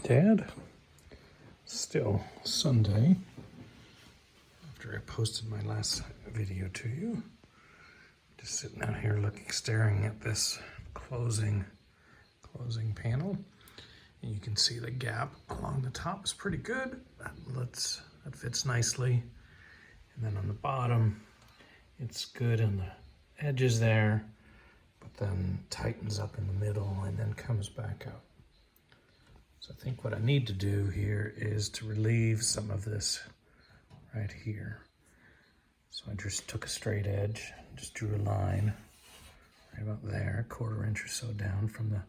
Dad. Still Sunday after I posted my last video to you. Just sitting out here staring at this closing panel. And you can see the gap along the top is pretty good. That fits nicely. And then on the bottom, it's good on the edges there, but then tightens up in the middle and then comes back out. So I think what I need to do here is to relieve some of this right here. So I just took a straight edge, just drew a line right about there, 1/4 inch or so down from the,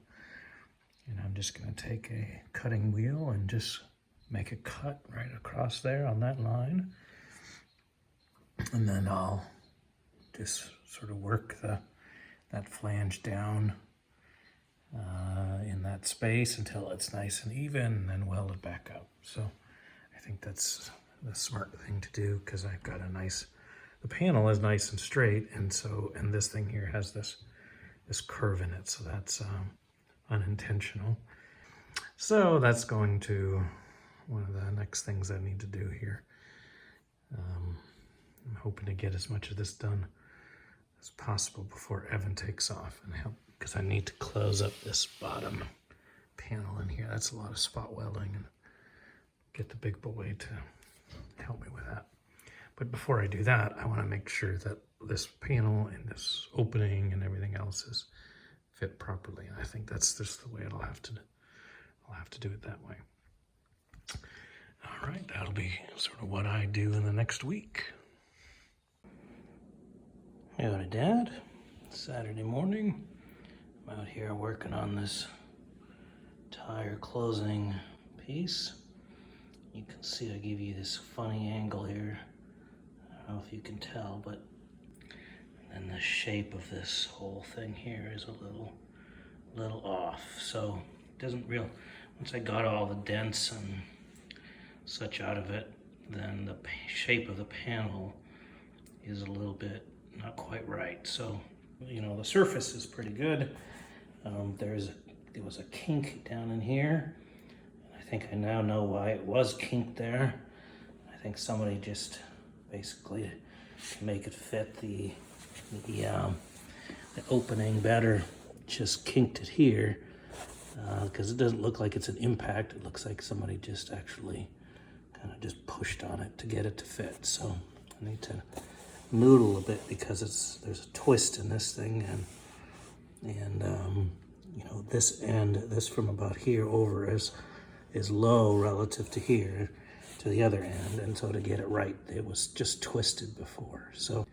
and I'm just gonna take a cutting wheel and just make a cut right across there on that line. And then I'll just sort of work that flange down in that space until it's nice and even, and then weld it back up. So I think that's the smart thing to do, because I've got the panel is nice and straight, and this thing here has this curve in it, so that's unintentional. So that's going to one of the next things I need to do here. I'm hoping to get as much of this done as possible before Evan takes off and help, because I need to close up this bottom panel in here. That's a lot of spot welding, and get the big boy to help me with that. But before I do that, I want to make sure that this panel and this opening and everything else is fit properly. And I think that's just the way I'll have to do it that way. All right, that'll be sort of what I do in the next week. Howdy, Dad. Saturday morning. I'm out here working on this tire closing piece. You can see I give you this funny angle here. I don't know if you can tell, but then the shape of this whole thing here is a little off. So it doesn't once I got all the dents and such out of it, then the shape of the panel is a little bit not quite right. So, you know, the surface is pretty good. There was a kink down in here. I think I now know why it was kinked there. I think somebody just basically, to make it fit the opening better, just kinked it here, because it doesn't look like it's an impact. It looks like somebody just actually kind of just pushed on it to get it to fit. So I need to noodle a bit, because there's a twist in this thing, and you know, this from about here over is low relative to here to the other end, and so to get it right, it was just twisted before. So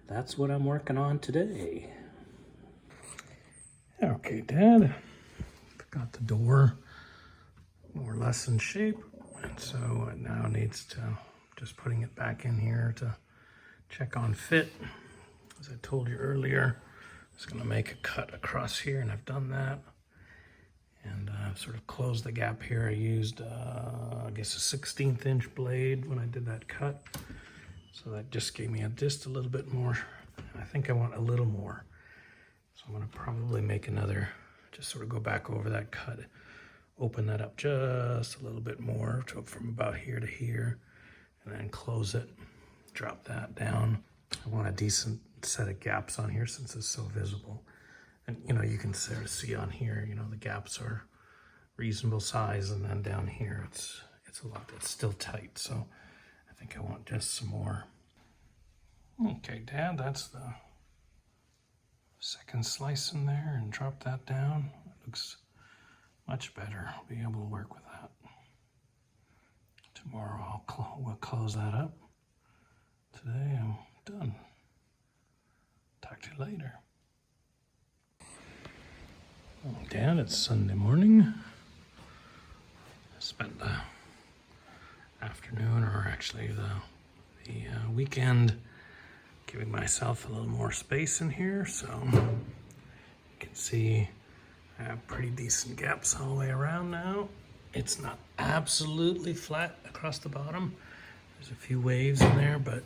that's what I'm working on today. Okay, Dad, got the door more or less in shape, and so it now needs to just putting it back in here to check on fit. As I told you earlier, I was going to make a cut across here, and I've done that. And I've sort of closed the gap here. I used, I guess, a 1/16 inch blade when I did that cut. So that just gave me just a little bit more. I think I want a little more. So I'm going to probably make another, just sort of go back over that cut, open that up just a little bit more, from about here to here, and then close it. Drop that down. I want a decent set of gaps on here since it's so visible. And you know, you can sort of see on here, you know, the gaps are reasonable size, and then down here it's a lot, it's still tight. So I think I want just some more. Okay, Dad, that's the second slice in there, and drop that down. It looks much better. I'll be able to work with that. Tomorrow we'll close that up. Today I'm done. Talk to you later. Dad, it's Sunday morning. I spent the afternoon, or actually the weekend, giving myself a little more space in here. So you can see I have pretty decent gaps all the way around now. It's not absolutely flat across the bottom. There's a few waves in there, but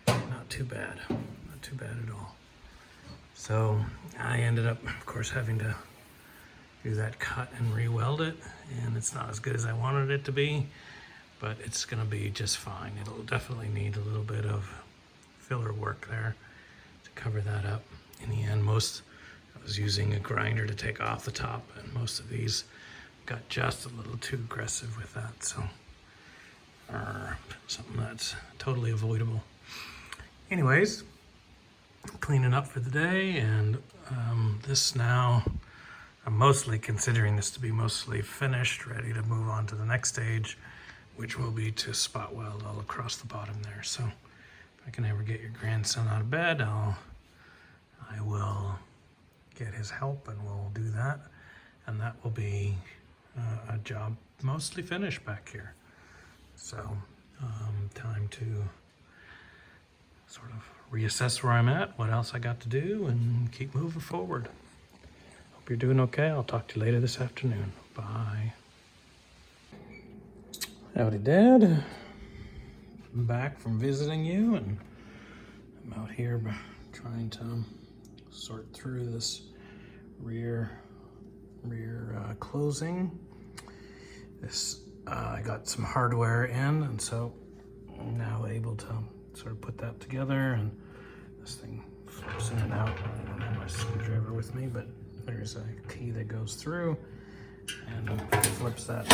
not too bad. Not too bad at all. So I ended up, of course, having to do that cut and re-weld it, and it's not as good as I wanted it to be, but it's gonna be just fine. It'll definitely need a little bit of filler work there to cover that up. In the end, I was using a grinder to take off the top, and most of these got just a little too aggressive with that, so something that's totally avoidable. Anyways, cleaning up for the day, and this now, I'm mostly considering this to be mostly finished, ready to move on to the next stage, which will be to spot weld all across the bottom there. So if I can ever get your grandson out of bed, I will get his help and we'll do that. And that will be a job mostly finished back here. So time to sort of reassess where I'm at, what else I got to do, and keep moving forward. Hope you're doing okay. I'll talk to you later this afternoon. Bye. Howdy, Dad. I'm back from visiting you, and I'm out here trying to sort through this rear closing. I got some hardware in, and so I'm now able to sort of put that together, and this thing flips in and out. I don't have my screwdriver with me, but there's a key that goes through and flips that.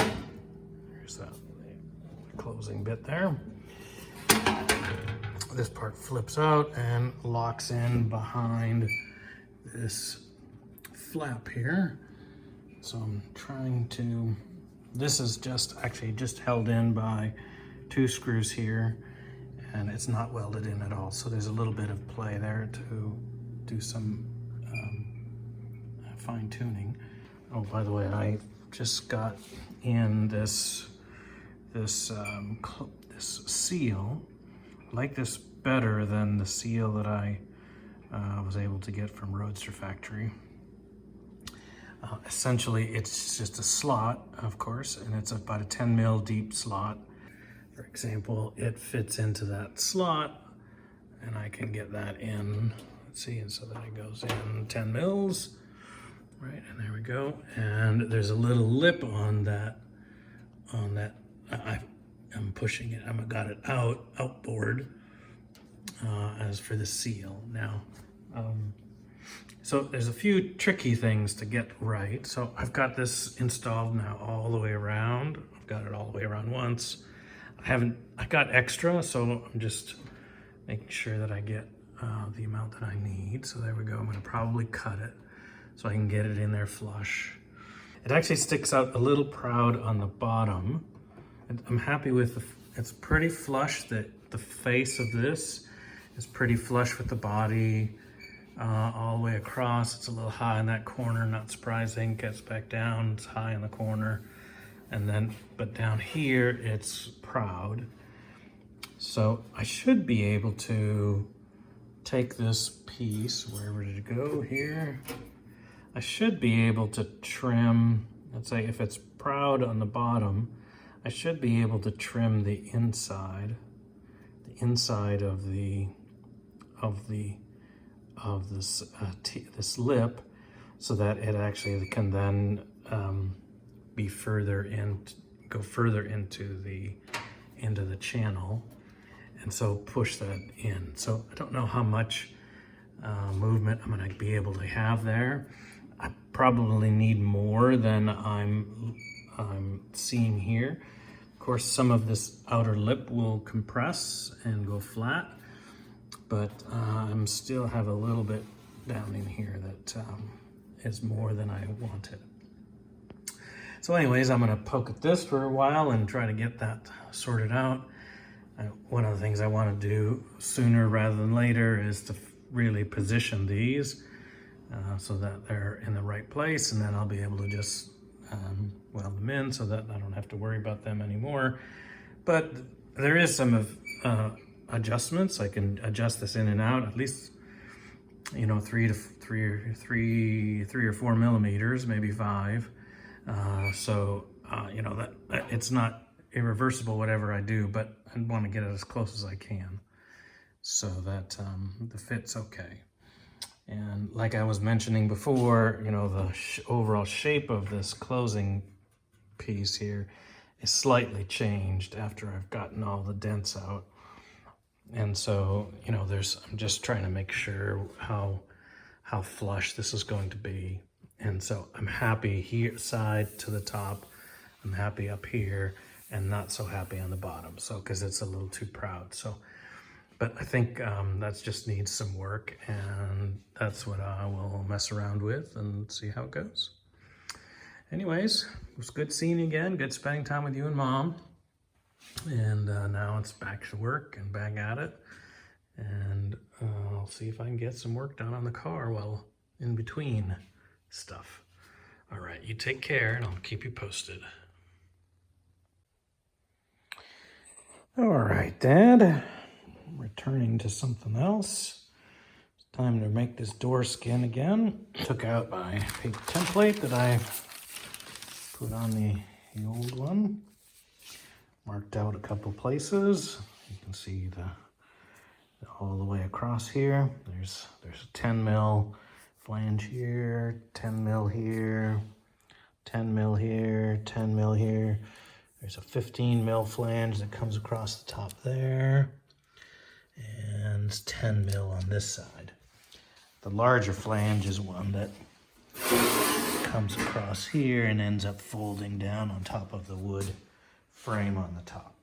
There's that closing bit there. This part flips out and locks in behind this flap here. So I'm trying to, this is actually just held in by 2 screws here, and it's not welded in at all. So there's a little bit of play there to do some fine tuning. Oh, by the way, I just got in this seal. I like this better than the seal that I was able to get from Roadster Factory. Essentially, it's just a slot, of course, and it's about a 10 mil deep slot. For example, it fits into that slot, and I can get that in. Let's see, and so that it goes in 10 mils, right? And there we go. And there's a little lip on that. I'm pushing it. I've got it outboard as for the seal now. So there's a few tricky things to get right. So I've got this installed now all the way around. I've got it all the way around once. I got extra, so I'm just making sure that I get the amount that I need. So there we go. I'm gonna probably cut it so I can get it in there flush. It actually sticks out a little proud on the bottom. I'm happy with it's pretty flush. The face of this is pretty flush with the body all the way across. It's a little high in that corner, not surprising. Gets back down, it's high in the corner. And then, but down here, it's proud. So I should be able to take this piece, wherever did it go, here? I should be able to trim, let's say if it's proud on the bottom, I should be able to trim the inside of this lip, so that it actually can then be further in, go further into the channel, and so push that in. So I don't know how much movement I'm going to be able to have there. I probably need more than I'm seeing here. Of course, some of this outer lip will compress and go flat, but I'm still have a little bit down in here that is more than I wanted. So anyways, I'm gonna poke at this for a while and try to get that sorted out. One of the things I want to do sooner rather than later is to really position these so that they're in the right place, and then I'll be able to just weld them in so that I don't have to worry about them anymore. But there is some adjustments. I can adjust this in and out, at least, you know, 3 or 4 millimeters, maybe 5. You know, that it's not irreversible whatever I do, but I want to get it as close as I can so that the fit's okay. And like I was mentioning before, you know, the overall shape of this closing piece here is slightly changed after I've gotten all the dents out. And so, you know, I'm just trying to make sure how flush this is going to be. And so I'm happy here, side to the top. I'm happy up here and not so happy on the bottom. So, because it's a little too proud. So, but I think that just needs some work, and that's what I will mess around with and see how it goes. Anyways, it was good seeing you again. Good spending time with you and Mom. And now it's back to work and back at it. And I'll see if I can get some work done on the car while in between stuff. All right, you take care, and I'll keep you posted. All right, Dad. Returning to something else. It's time to make this door skin again. Took out my paper template that I put on the old one. Marked out a couple places. You can see all the way across here. There's a 10 mil flange here, 10 mil here, 10 mil here, 10 mil here. There's a 15 mil flange that comes across the top there, and 10 mil on this side. The larger flange is one that comes across here and ends up folding down on top of the wood frame on the top.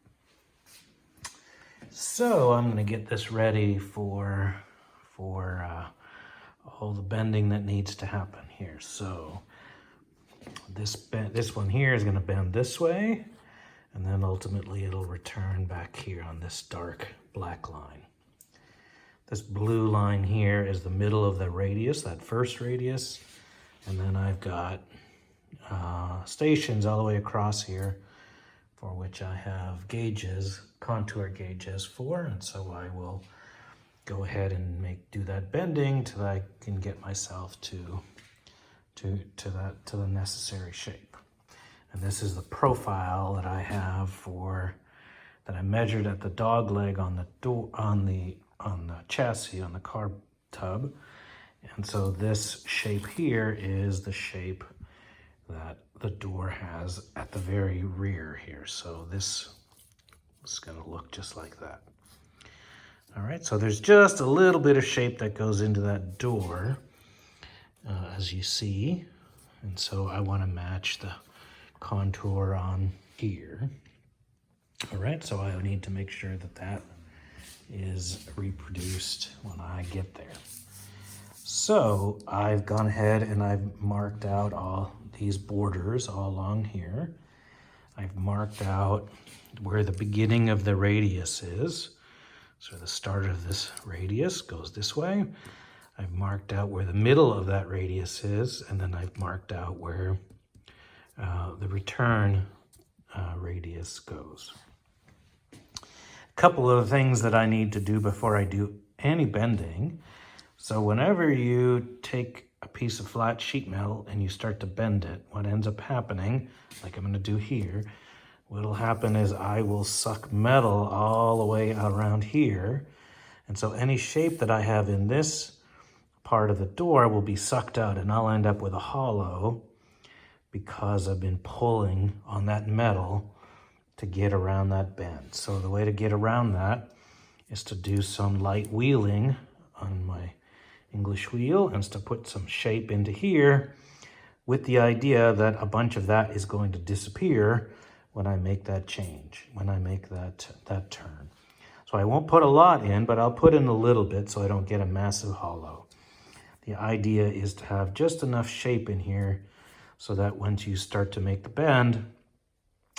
So I'm going to get this ready for all the bending that needs to happen here. So this one here is going to bend this way, and then ultimately it'll return back here on this dark black line. This blue line here is the middle of the radius, that first radius, and then I've got stations all the way across here for which I have gauges, contour gauges for, and so I will go ahead and do that bending till I can get myself to the necessary shape. And this is the profile that I have that I measured at the dog leg on the door, on the chassis, on the car tub. And so this shape here is the shape that the door has at the very rear here. So this is going to look just like that. All right, so there's just a little bit of shape that goes into that door, as you see. And so I want to match the contour on here. All right, so I need to make sure that that is reproduced when I get there. So I've gone ahead and I've marked out all these borders all along here. I've marked out where the beginning of the radius is. So the start of this radius goes this way. I've marked out where the middle of that radius is, and then I've marked out where the return radius goes. A couple of things that I need to do before I do any bending. So whenever you take a piece of flat sheet metal and you start to bend it, what ends up happening, like I'm going to do here, what'll happen is I will suck metal all the way around here. And so any shape that I have in this part of the door will be sucked out, and I'll end up with a hollow because I've been pulling on that metal to get around that bend. So the way to get around that is to do some light wheeling on my English wheel and to put some shape into here, with the idea that a bunch of that is going to disappear when I make that change, when I make that turn. So I won't put a lot in, but I'll put in a little bit so I don't get a massive hollow. The idea is to have just enough shape in here so that once you start to make the bend,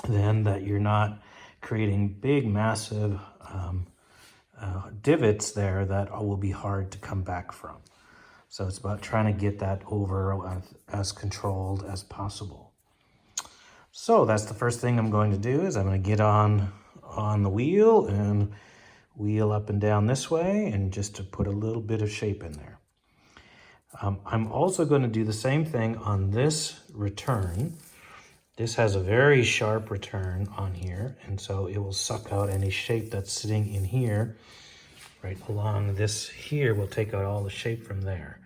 then that you're not creating big, massive divots there that will be hard to come back from. So it's about trying to get that over as controlled as possible. So that's the first thing I'm going to do, is I'm going to get on the wheel and wheel up and down this way, and just to put a little bit of shape in there. I'm also going to do the same thing on this return. This has a very sharp return on here, and so it will suck out any shape that's sitting in here. Right along this here will take out all the shape from there.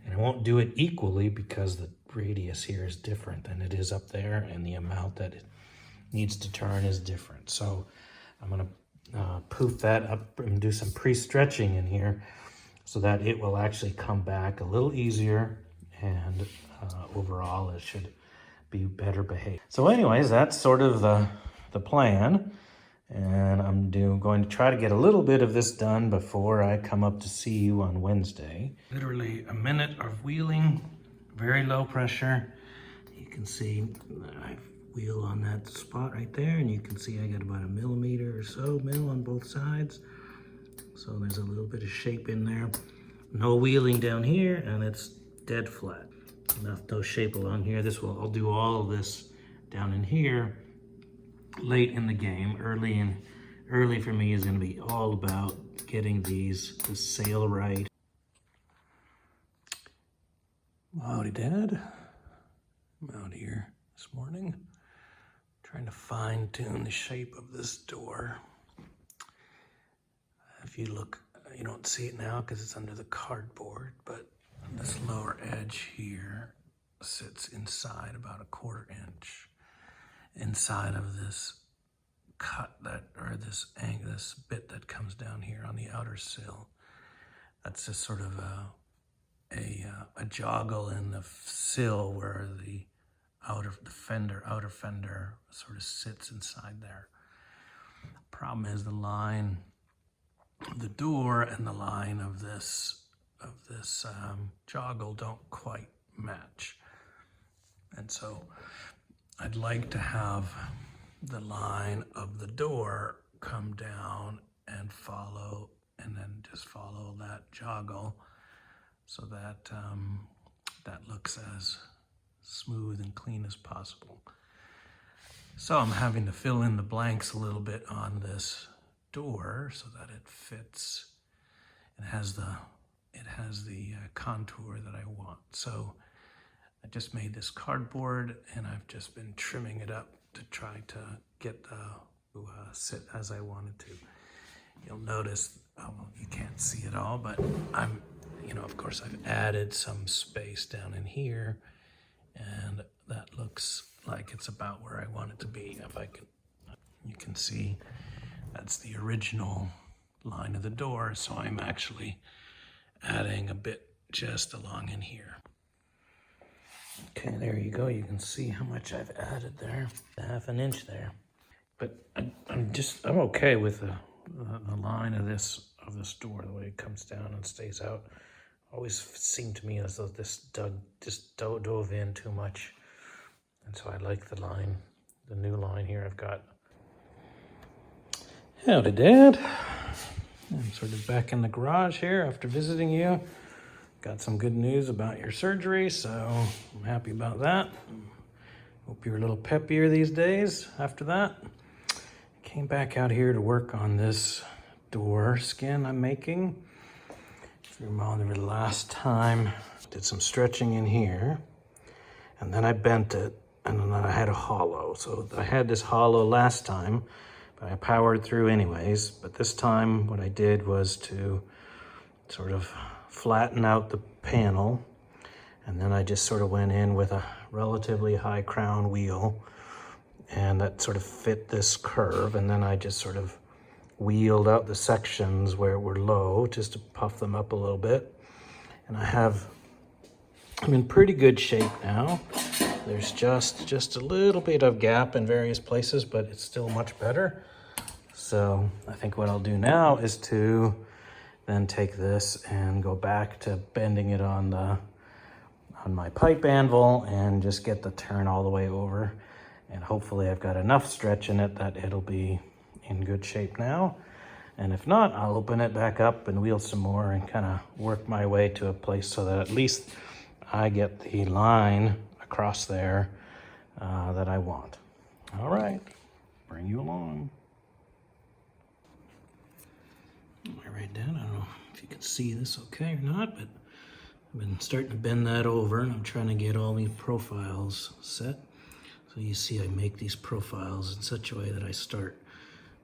And I won't do it equally because the radius here is different than it is up there, and the amount that it needs to turn is different. So I'm gonna poof that up and do some pre-stretching in here so that it will actually come back a little easier, and overall it should be better behaved. So anyways, that's sort of the plan. And I'm going to try to get a little bit of this done before I come up to see you on Wednesday. Literally a minute of wheeling, very low pressure. You can see I wheel on that spot right there, and you can see I got about a millimeter or so on both sides. So there's a little bit of shape in there. No wheeling down here, and it's dead flat. No shape along here. I'll do all of this down in here late in the game. Early for me is going to be all about getting the sail right. Howdy, Dad. I'm out here this morning trying to fine tune the shape of this door. If you look, you don't see it now because it's under the cardboard, but this lower edge here sits inside about a 1/4 inch inside of this cut this bit that comes down here on the outer sill. That's just sort of a joggle in the sill where the outer fender sort of sits inside there. Problem is the line of the door and the line of this joggle don't quite match. And so I'd like to have the line of the door come down and then just follow that joggle so that that looks as smooth and clean as possible. So I'm having to fill in the blanks a little bit on this door so that it fits and has the contour that I want. So I just made this cardboard, and I've just been trimming it up to try to get sit as I wanted to. You'll notice, you can't see it all, but of course I've added some space down in here, and that looks like it's about where I want it to be. You can see that's the original line of the door, so I'm actually adding a bit just along in here. Okay, there you go. You can see how much I've added there, 1/2 inch there. But I'm okay with the line of this door, the way it comes down and stays out. Always seemed to me as though this dove in too much, and so I like the new line here I've got. Howdy, Dad. I'm sort of back in the garage here after visiting you. Got some good news about your surgery, so I'm happy about that. Hope you're a little peppier these days after that. Came back out here to work on this door skin I'm making. If you remember the last time, did some stretching in here, and then I bent it, and then I had a hollow. So I had this hollow last time, but I powered through anyways. But this time what I did was to sort of flatten out the panel, and then I just sort of went in with a relatively high crown wheel, and that sort of fit this curve, and then I just sort of wheeled out the sections where it were low just to puff them up a little bit. And I'm in pretty good shape now. There's just a little bit of gap in various places, but it's still much better. So I think what I'll do now is to then take this and go back to bending it on my pipe anvil and just get the turn all the way over. And hopefully I've got enough stretch in it that it'll be in good shape now. And if not, I'll open it back up and wheel some more and kind of work my way to a place so that at least I get the line across there that I want. All right, bring you along. All right, Dad, I don't know if you can see this okay or not, but I've been starting to bend that over, and I'm trying to get all these profiles set. So you see I make these profiles in such a way that I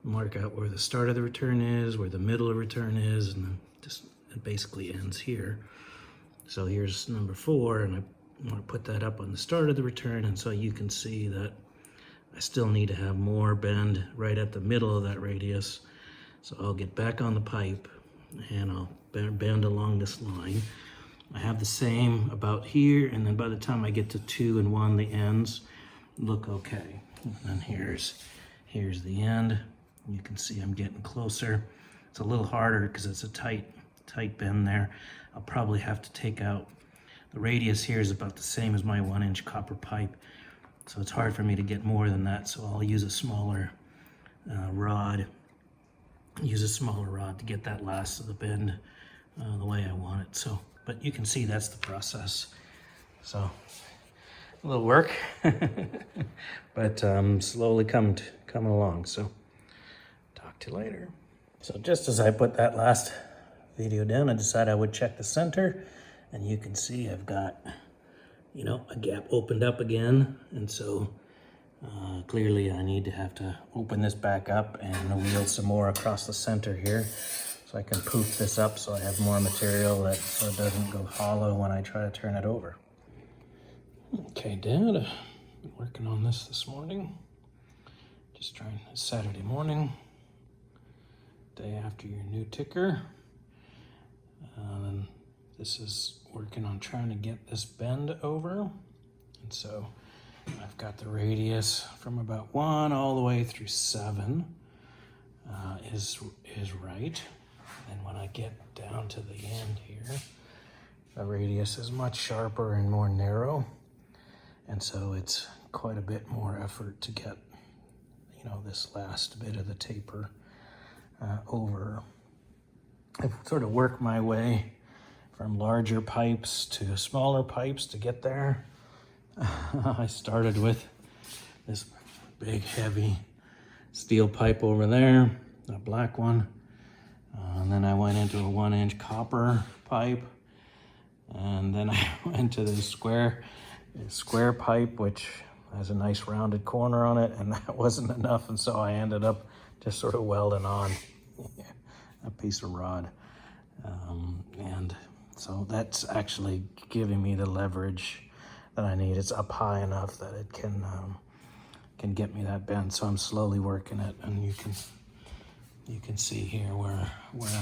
mark out where the start of the return is, where the middle of return is, and then it basically ends here. So here's number 4, and I want to put that up on the start of the return, and so you can see that I still need to have more bend right at the middle of that radius. So I'll get back on the pipe and I'll bend along this line. I have the same about here, and then by the time I get to 2 and 1, the ends look okay. And then here's the end. You can see I'm getting closer. It's a little harder because it's a tight bend there. I'll probably have to take out, the radius here is about the same as my 1-inch copper pipe. So it's hard for me to get more than that. So I'll use a smaller rod. Use a smaller rod to get that last of the bend the way I want it. So, but you can see that's the process. So a little work, but slowly coming along. So talk to you later. So just as I put that last video down, I decided I would check the center, and you can see I've got, you know, a gap opened up again, and so clearly I need to have to open this back up and wheel some more across the center here so I can poof this up so I have more material so it doesn't go hollow when I try to turn it over. Okay, Dad, I've been working on this morning. Just trying, it's Saturday morning, day after your new ticker. And this is working on trying to get this bend over. And so I've got the radius from about 1 all the way through 7 is right. And when I get down to the end here, the radius is much sharper and more narrow. And so it's quite a bit more effort to get, you know, this last bit of the taper over. I've sort of worked my way from larger pipes to smaller pipes to get there. I started with this big heavy steel pipe over there, a black one. And then I went into a 1-inch copper pipe. And then I went to the square pipe, which has a nice rounded corner on it, and that wasn't enough. And so I ended up just sort of welding on a piece of rod. And so that's actually giving me the leverage that I need. It's up high enough that it can get me that bend. So I'm slowly working it, and you can see here where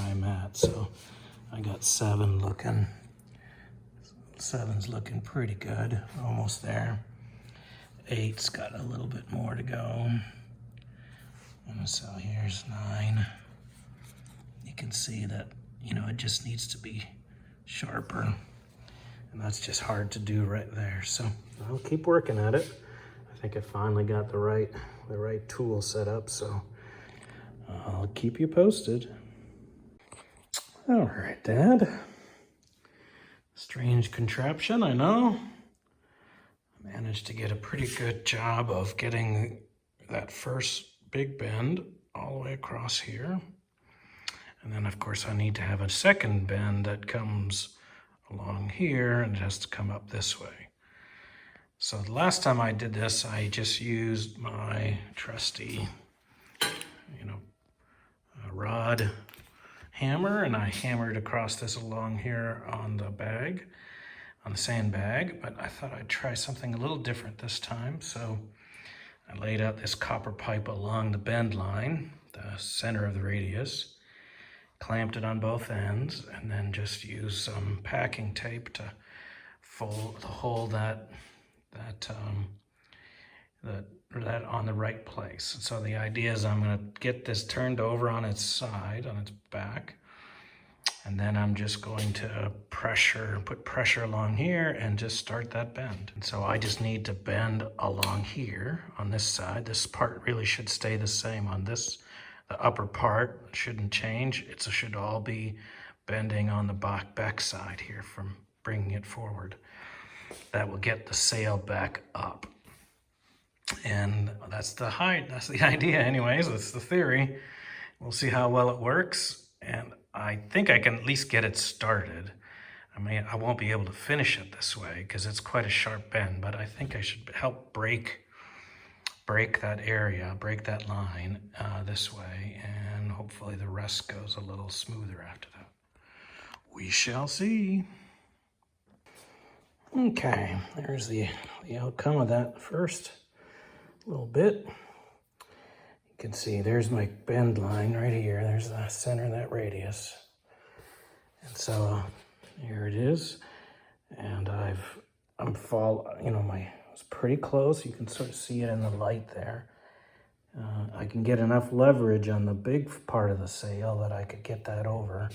I'm at. So I got 7 looking. 7's looking pretty good, almost there. 8's got a little bit more to go. And so here's 9. You can see that, you know, it just needs to be sharper. And that's just hard to do right there. So I'll keep working at it. I think I finally got the right tool set up, so I'll keep you posted. All right, Dad. Strange contraption, I know. I managed to get a pretty good job of getting that first big bend all the way across here. And then, of course, I need to have a second bend that comes along here, and it has to come up this way. So the last time I did this, I just used my trusty, you know, rod hammer, and I hammered across this along here on the bag, on the sandbag, but I thought I'd try something a little different this time. So I laid out this copper pipe along the bend line, the center of the radius, clamped it on both ends, and then just used some packing tape to hold that on the right place. So the idea is I'm going to get this turned over on its side, on its back, and then I'm just going to put pressure along here and just start that bend. And so I just need to bend along here on this side. This part really should stay the same on this. The upper part shouldn't change. It should all be bending on the back side here from bringing it forward. That will get the sail back up. And that's the idea anyways. That's the theory. We'll see how well it works. And I think I can at least get it started. I mean, I won't be able to finish it this way because it's quite a sharp bend, but I think I should help break that area, break that line this way, and hopefully the rest goes a little smoother after that. We shall see. Okay, there's the outcome of that first little bit. You can see there's my bend line right here. There's the center of that radius. And so here it is. And it's pretty close. You can sort of see it in the light there. I can get enough leverage on the big part of the sail that I could get that over.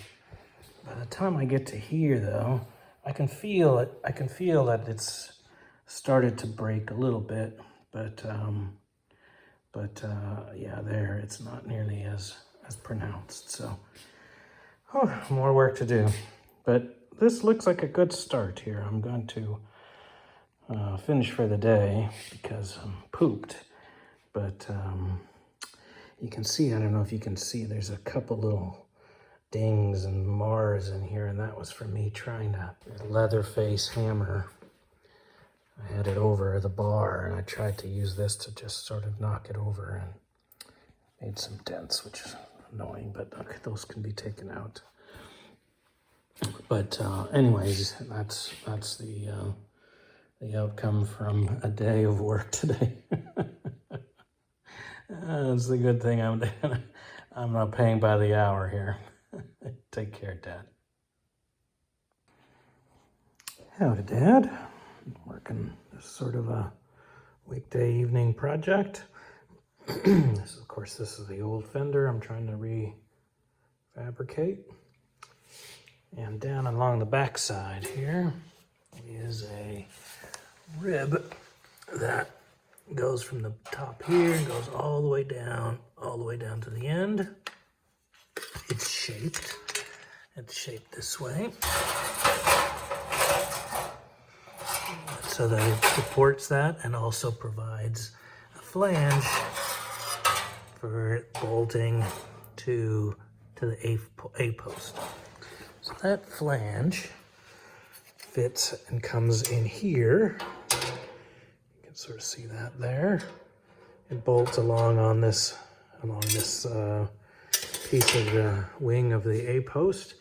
By the time I get to here though, I can feel it. I can feel that it's started to break a little bit, but yeah, there it's not nearly as pronounced. So, more work to do, but this looks like a good start here. I'm going to finish for the day because I'm pooped, but you can see. I don't know if you can see. There's a couple little dings and mars in here, and that was for me trying to Leatherface hammer. I had it over the bar, and I tried to use this to just sort of knock it over, and made some dents, which is annoying, but okay, those can be taken out. But anyways, that's the outcome from a day of work today. That's the good thing I'm not paying by the hour here. Take care, Dad. Howdy, Dad. Working sort of a weekday evening project. Of course, this is the old fender I'm trying to refabricate. And down along the back side here is a rib that goes from the top here and goes all the way down to the end. It's shaped this way so that it supports that and also provides a flange for bolting to the A post. So that flange fits and comes in here. You can sort of see that there. It bolts along this piece of the wing of the A post,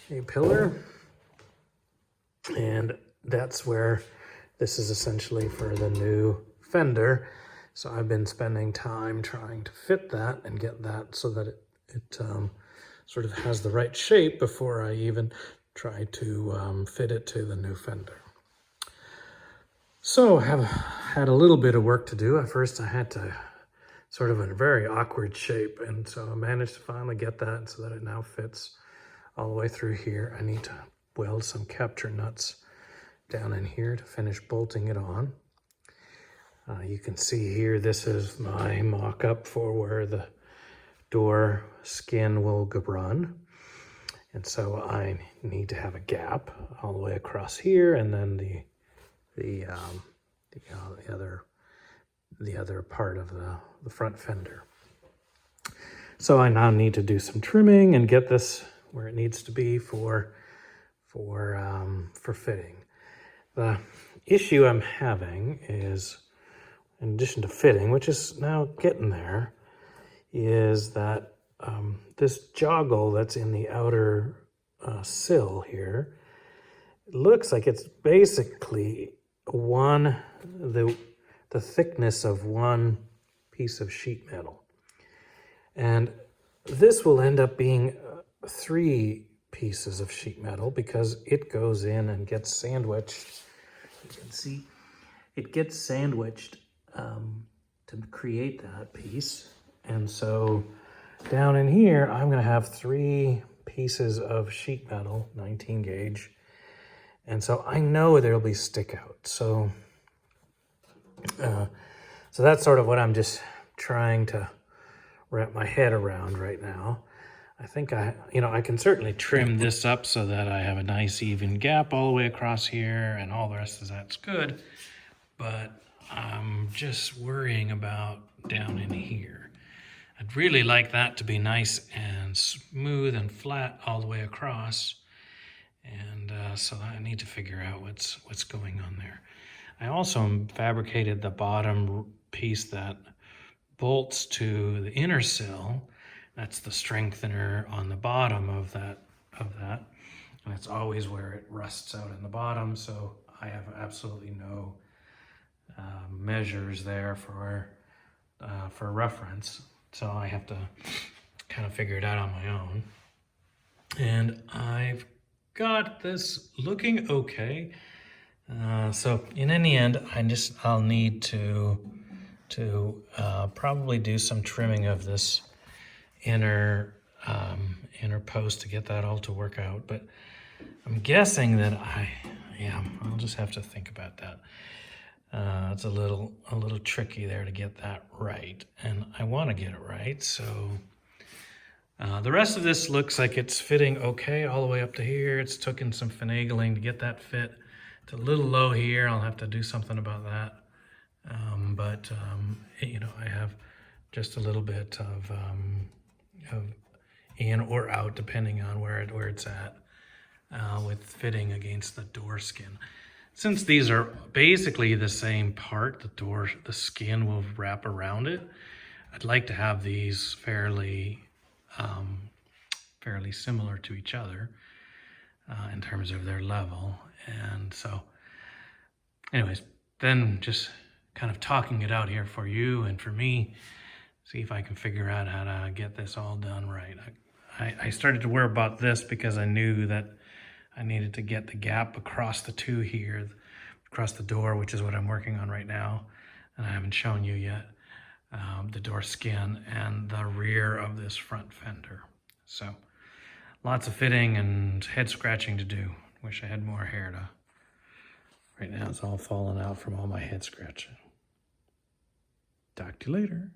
A pillar, and that's where this is essentially for the new fender. So I've been spending time trying to fit that and get that so that it sort of has the right shape before I even try to fit it to the new fender. So I have had a little bit of work to do. At first I had to sort of in a very awkward shape, and so I managed to finally get that so that it now fits all the way through here. I need to weld some capture nuts down in here to finish bolting it on. You can see here, this is my mock-up for where the door skin will run. And so I need to have a gap all the way across here, and then the other part of the front fender. So I now need to do some trimming and get this where it needs to be for fitting. The issue I'm having is, in addition to fitting, which is now getting there, is that this joggle that's in the outer sill here, it looks like it's basically the thickness of one piece of sheet metal. And this will end up being 3 pieces of sheet metal because it goes in and gets sandwiched. You can see it gets sandwiched to create that piece. And so down in here, I'm going to have 3 pieces of sheet metal, 19 gauge. And so I know there'll be stick out. So that's sort of what I'm just trying to wrap my head around right now. I think I can certainly trim this up so that I have a nice even gap all the way across here, and all the rest of that's good. But I'm just worrying about down in here. I'd really like that to be nice and smooth and flat all the way across. And so I need to figure out what's going on there. I also fabricated the bottom piece that bolts to the inner sill. That's the strengthener on the bottom of that. And it's always where it rusts out in the bottom. So I have absolutely no measures there for reference, so I have to kind of figure it out on my own. And I've got this looking okay. So in any end, I'll need to probably do some trimming of this inner post to get that all to work out. But I'm guessing that I'll just have to think about that. It's a little tricky there to get that right, and I want to get it right. So the rest of this looks like it's fitting okay all the way up to here. It's taken some finagling to get that fit. It's a little low here. I'll have to do something about that. But you know, I have just a little bit of in or out depending on where it's at with fitting against the door skin. Since these are basically the same part, the skin will wrap around it. I'd like to have these fairly similar to each other in terms of their level. And so anyways, then just kind of talking it out here for you and for me, see if I can figure out how to get this all done right. I started to worry about this because I knew that I needed to get the gap across the two here, across the door, which is what I'm working on right now, and I haven't shown you yet, the door skin and the rear of this front fender. So lots of fitting and head scratching to do. Wish I had more hair to. Right now it's all falling out from all my head scratching. Talk to you later.